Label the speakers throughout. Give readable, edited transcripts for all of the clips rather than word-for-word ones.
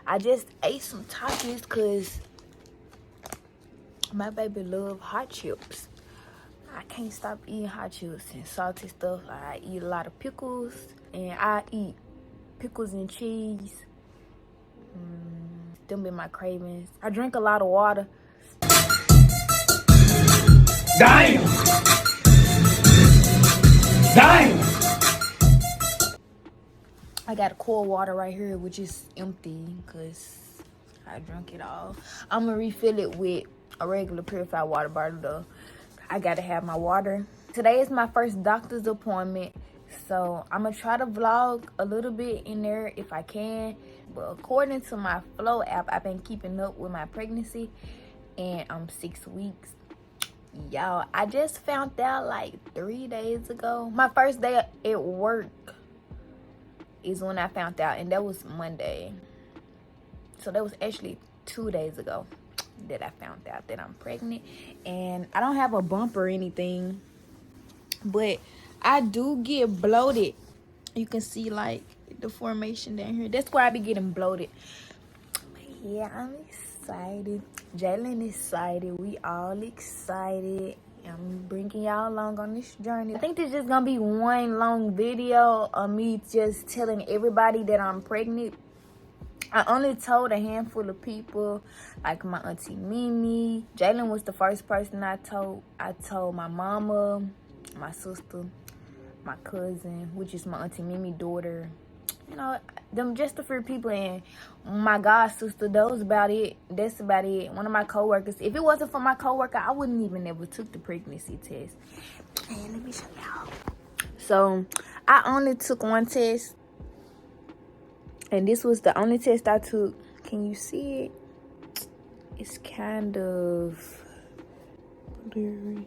Speaker 1: I just ate some Takis because my baby love hot chips. I can't stop eating hot chips and salty stuff. I eat a lot of pickles, and I eat pickles and cheese. Them be my cravings. I drink a lot of water.
Speaker 2: Damn! Damn!
Speaker 1: I got a cold water right here, which is empty because I drank it all. I'm gonna refill it with a regular purified water bottle though. I gotta have my water. Today is my first doctor's appointment, so I'm gonna try to vlog a little bit in there if I can. But according to my Flow app, I've been keeping up with my pregnancy, and I'm 6 weeks. Y'all, I just found out like 3 days ago. My first day at work is when I found out, and that was Monday. So that was actually 2 days ago that I found out that I'm pregnant. And I don't have a bump or anything, but I do get bloated. You can see like the formation down here. That's where I be getting bloated. But yeah, I'm excited. Jaylon is excited. We all excited. I'm bringing y'all along on this journey. I think this is just gonna be one long video of me just telling everybody that I'm pregnant. I only told a handful of people, like my auntie Mimi. Jaylon was the first person I told. I told my mama, my sister, my cousin, which is my auntie Mimi's daughter. You know, them just a few people, and my god sister. Those about it. That's about it. One of my coworkers. If it wasn't for my coworker, I wouldn't even ever took the pregnancy test. And let me show y'all. So I only took one test, and this was the only test I took. Can you see it? It's kind of blurry.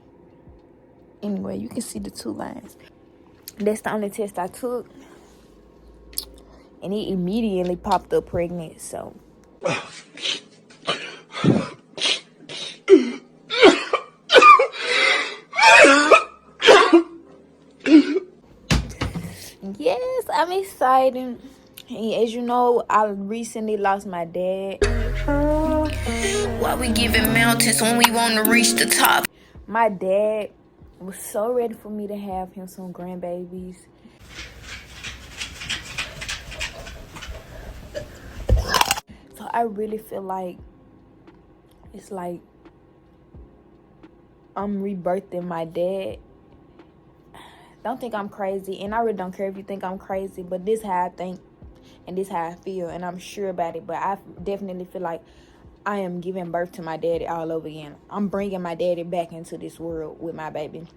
Speaker 1: Anyway, you can see the 2 lines. That's the only test I took. And it immediately popped up pregnant, so. Yes, I'm excited. And as you know, I recently lost my dad. Why we giving mountains when we want to reach the top? My dad was so ready for me to have him some grandbabies. So I really feel like it's like I'm rebirthing my dad. Don't think I'm crazy, and I really don't care if you think I'm crazy, but this is how I think and this is how I feel, and I'm sure about it. But I definitely feel like I am giving birth to my daddy all over again. I'm bringing my daddy back into this world with my baby.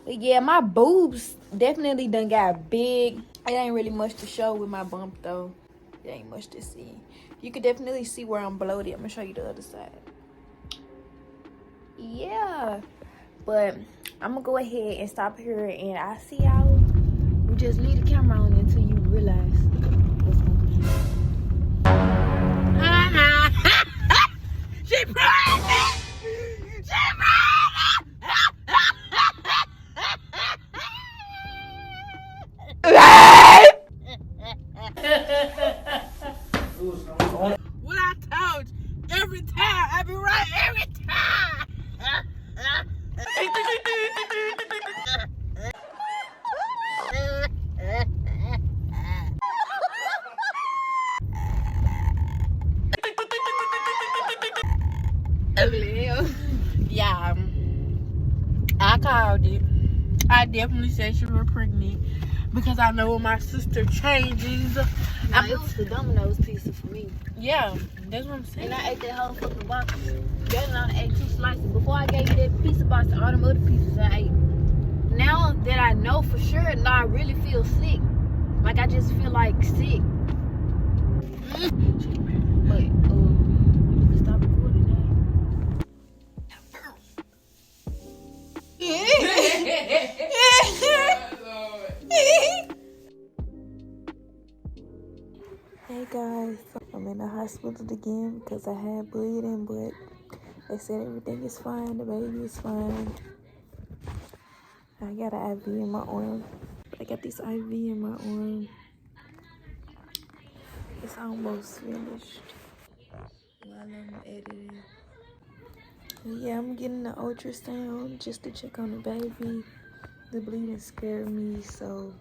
Speaker 1: But yeah, my boobs definitely done got big. It ain't really much to show with my bump though. It ain't much to see. You can definitely see where I'm bloated. I'm gonna show you the other side. Yeah, but I'm gonna go ahead and stop here, and I'll see y'all. We just leave the camera on until you realize what's going on. She pregnant! She What I told you, every time, I be right every time. Yeah, I called it. I definitely said she was pregnant because I know when my sister changes.
Speaker 3: Nah, it was the Domino's pizza for me.
Speaker 1: Yeah, that's what I'm saying.
Speaker 3: And I ate that whole fucking box. Then I ate 2 slices. Before I gave you that pizza box, all them other pizzas I ate. Now that I know for sure, no, I really feel sick. Like I just feel like sick. But you can stop recording now.
Speaker 1: Hey guys, I'm in the hospital again because I had bleeding, but they said everything is fine, the baby is fine. I got an IV in my arm. I got this IV in my arm. It's almost finished while I'm editing. Yeah, I'm getting the ultrasound just to check on the baby. The bleeding scared me, so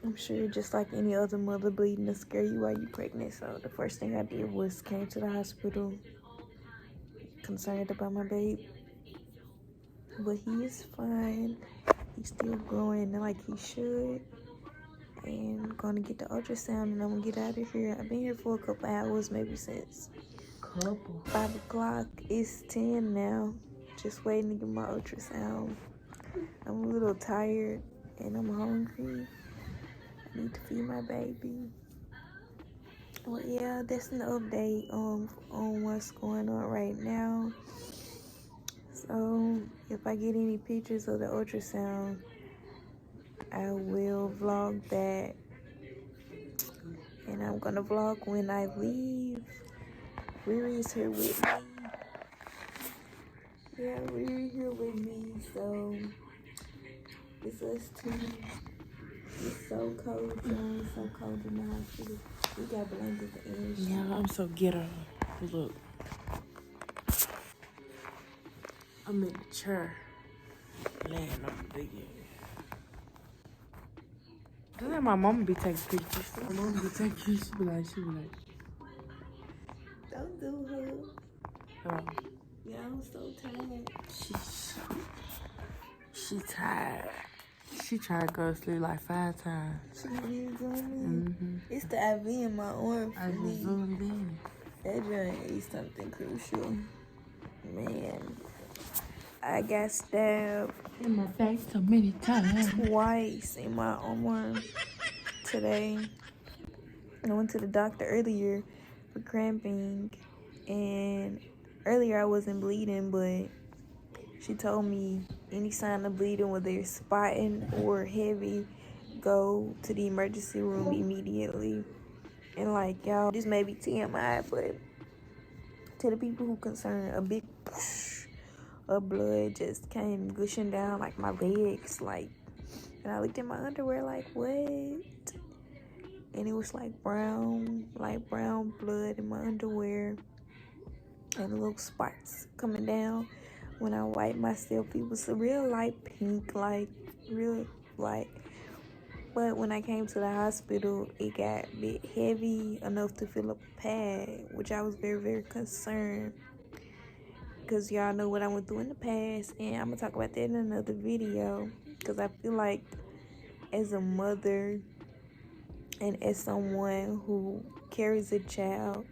Speaker 1: I'm sure just like any other mother, bleeding to scare you while you're pregnant. So the first thing I did was came to the hospital, concerned about my baby. But he is fine. He's still growing like he should. And I'm gonna get the ultrasound and I'm gonna get out of here. I've been here for a couple hours, maybe since 5 o'clock. It's 10 now. Just waiting to get my ultrasound. I'm a little tired and I'm hungry. I need to feed my baby. Well, yeah, that's an update on what's going on right now. So if I get any pictures of the ultrasound, I will vlog that. And I'm gonna vlog when I leave. Riri's here with me. Yeah, Riri here with me, so it's us two. It's so cold, y'all. It's so cold in the hospital. We got blankets and shit.
Speaker 4: Yeah, I'm so ghetto. Look. I'm in the chair. Laying on the bed. Just like my mama be taking pictures. My mama be taking pictures. She be like,
Speaker 1: Don't do her.
Speaker 4: oh,
Speaker 1: Yeah, I'm so tired.
Speaker 4: she tired. She tried to go to sleep like 5 times.
Speaker 1: She is on me.
Speaker 4: Mm-hmm.
Speaker 1: It's the IV in my arm
Speaker 4: I
Speaker 1: for
Speaker 4: just
Speaker 1: me.
Speaker 4: zoomed in.
Speaker 1: That joint is something crucial. Man, I got stabbed
Speaker 4: In my face so many times.
Speaker 1: twice in my arm today. I went to the doctor earlier for cramping, and earlier I wasn't bleeding, but she told me any sign of bleeding, whether it's spotting or heavy, go to the emergency room immediately. And like, y'all, this may be TMI, but to the people who concerned, a big push of blood just came gushing down like my legs, like, and I looked at my underwear like, what? And it was like brown blood in my underwear, and little spots coming down. When I wiped myself, it was a real light pink, like real light. But when I came to the hospital, it got a bit heavy enough to fill up a pad, which I was very, very concerned. Because y'all know what I went through in the past, and I'm going to talk about that in another video. Because I feel like as a mother and as someone who carries a child,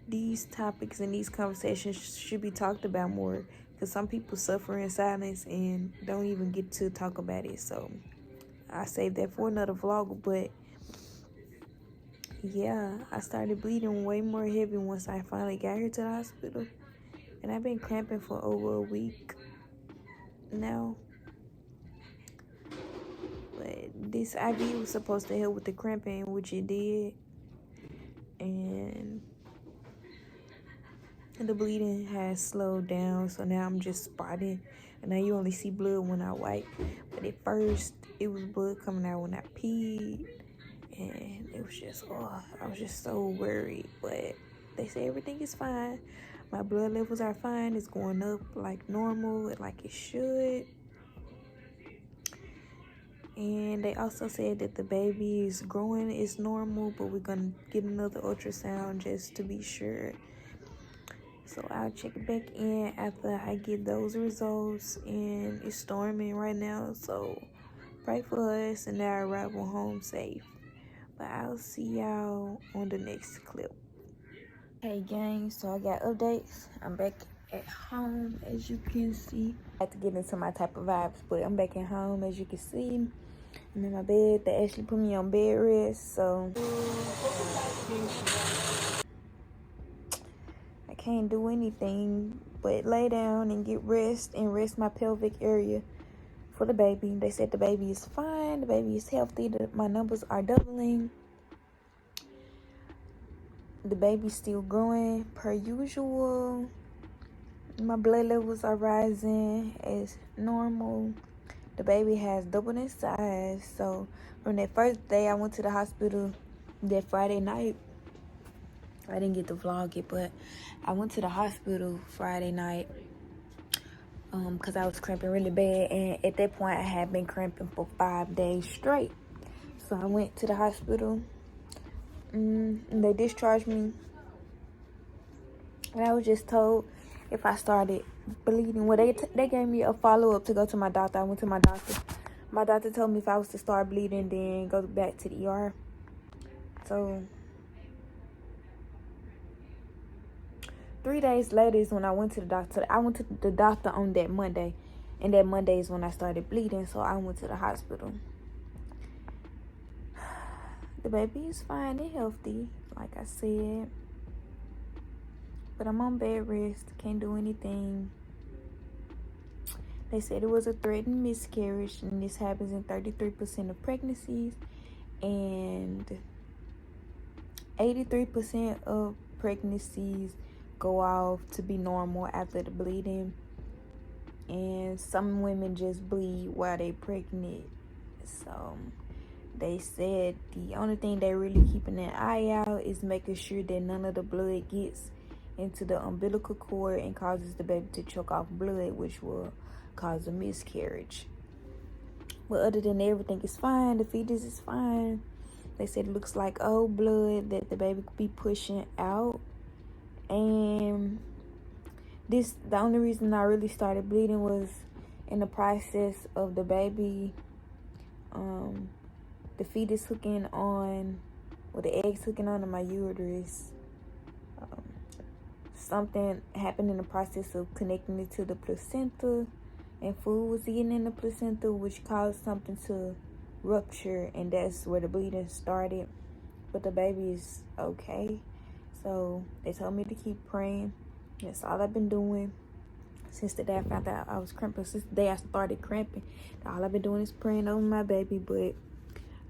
Speaker 1: these topics and these conversations should be talked about more. Because some people suffer in silence and don't even get to talk about it. So I saved that for another vlog. But yeah, I started bleeding way more heavy once I finally got here to the hospital. And I've been cramping for over a week now. But this IV was supposed to help with the cramping, which it did. And the bleeding has slowed down, so now I'm just spotting. And now you only see blood when I wipe. But at first, it was blood coming out when I peed. And it was just, I was just so worried. But they say everything is fine. My blood levels are fine. It's going up like normal, like it should. And they also said that the baby is growing is normal, but we're gonna get another ultrasound just to be sure. So I'll check back in after I get those results. And it's storming right now, so pray for us and our arrival home safe. But I'll see y'all on the next clip. Hey gang, so I got updates. I'm back at home, as you can see. I have to get into my type of vibes, but I'm back at home, as you can see. I'm in my bed. They actually put me on bed rest, so I can't do anything but lay down and get rest and rest my pelvic area for the baby. They said the baby is fine, the baby is healthy, my numbers are doubling. The baby's still growing per usual. My blood levels are rising as normal. The baby has doubled in size. So from that first day I went to the hospital, that Friday night, I didn't get to vlog it, but I went to the hospital Friday night because I was cramping really bad, and at that point I had been cramping for 5 days straight. So I went to the hospital and they discharged me, and I was just told if I started bleeding, well, they gave me a follow-up to go to my doctor. I went to my doctor. My doctor told me if I was to start bleeding, then go back to the ER. So 3 days later is when I went to the doctor. I went to the doctor on that Monday, and that Monday is when I started bleeding, so I went to the hospital. The baby is fine and healthy, like I said, but I'm on bed rest, can't do anything. They said it was a threatened miscarriage, and this happens in 33% of pregnancies, and 83% of pregnancies go off to be normal after the bleeding, and some women just bleed while they pregnant. So they said the only thing they really keeping an eye out is making sure that none of the blood gets into the umbilical cord and causes the baby to choke off blood, which will cause a miscarriage. But other than that, everything is fine. The fetus is fine. They said it looks like old blood that the baby could be pushing out. And the only reason I really started bleeding was in the process of the baby, the fetus hooking on, or the eggs hooking onto my uterus. Something happened in the process of connecting it to the placenta, and food was getting in the placenta, which caused something to rupture, and that's where the bleeding started. But the baby is okay. So they told me to keep praying. That's all I've been doing since the day I found out I was cramping. Since the day I started cramping, all I've been doing is praying over my baby. But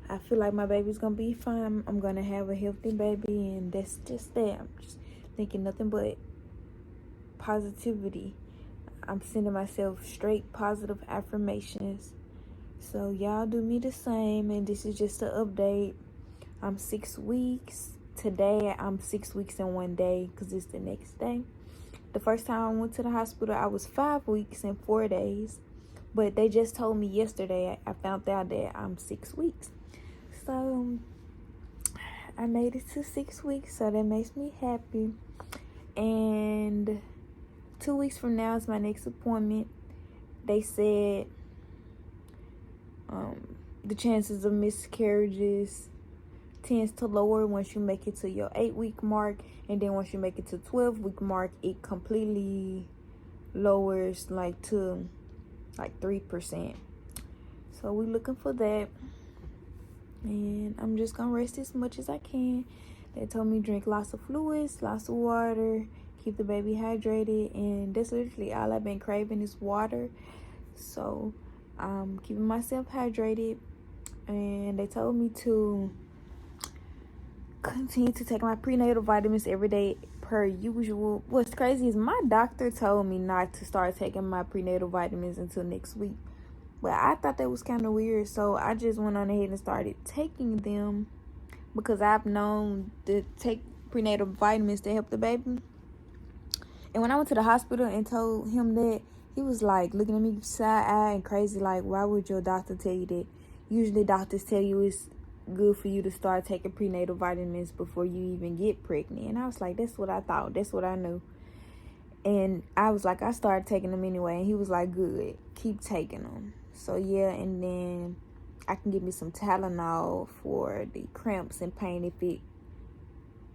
Speaker 1: I feel like my baby's gonna be fine. I'm gonna have a healthy baby, and that's just that. I'm just thinking nothing but positivity. I'm sending myself straight positive affirmations. So y'all do me the same, and this is just an update. I'm 6 weeks. Today I'm 6 weeks and 1 day, because it's the next day. The first time I went to the hospital, I was 5 weeks and 4 days. But they just told me yesterday, I found out that I'm 6 weeks. So I made it to 6 weeks, so that makes me happy. And 2 weeks from now is my next appointment. They said the chances of miscarriages tends to lower once you make it to your 8-week mark, and then once you make it to 12-week mark, it completely lowers to 3%. So we're looking for that, and I'm just gonna rest as much as I can. They told me drink lots of fluids, lots of water, keep the baby hydrated, and that's literally all I've been craving is water. So I'm keeping myself hydrated, and they told me to continue to take my prenatal vitamins every day per usual. What's crazy is my doctor told me not to start taking my prenatal vitamins until next week, but I thought that was kind of weird, so I just went on ahead and started taking them, because I've known to take prenatal vitamins to help the baby. And when I went to the hospital and told him that, he was like looking at me side-eye and crazy, like, why would your doctor tell you that? Usually doctors tell you it's good for you to start taking prenatal vitamins before you even get pregnant. And I was like, that's what I thought, that's what I knew. And I was like, I started taking them anyway. And he was like, good, keep taking them. So yeah, and then I can give me some Tylenol for the cramps and pain if it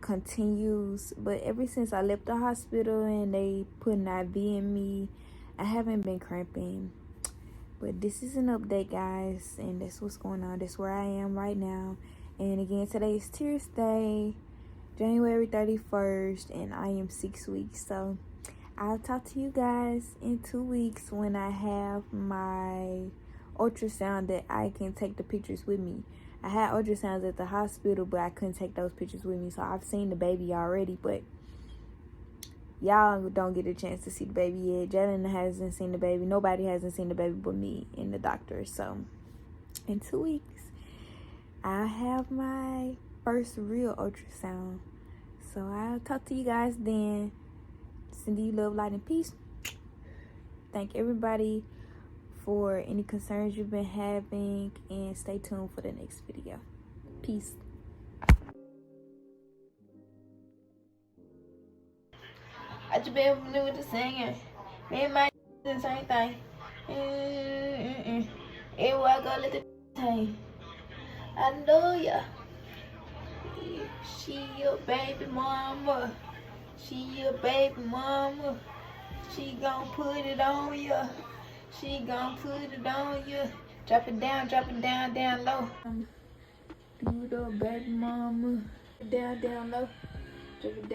Speaker 1: continues. But ever since I left the hospital and they put an IV in me, I haven't been cramping. But this is an update, guys, and that's what's going on. That's where I am right now. And again, today is Tuesday, January 31st, and I am 6 weeks. So I'll talk to you guys in 2 weeks when I have my ultrasound that I can take the pictures with me. I had ultrasounds at the hospital, but I couldn't take those pictures with me. So I've seen the baby already, but y'all don't get a chance to see the baby yet. Jaylon hasn't seen the baby. Nobody hasn't seen the baby but me and the doctor. So in 2 weeks, I have my first real ultrasound. So I'll talk to you guys then. Sending you love, light, and peace. Thank everybody for any concerns you've been having, and stay tuned for the next video. Peace.
Speaker 3: I just been with the singing. Me and my the same thing. Everywhere I go, let the hang. I know ya. She your baby mama. She your baby mama. She gon' put it on ya. She gon' put it on ya. Drop it down, down low. Do the baby mama. Down low. Drop it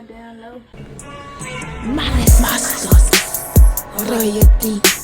Speaker 3: down low.
Speaker 1: My sauce. Royalty.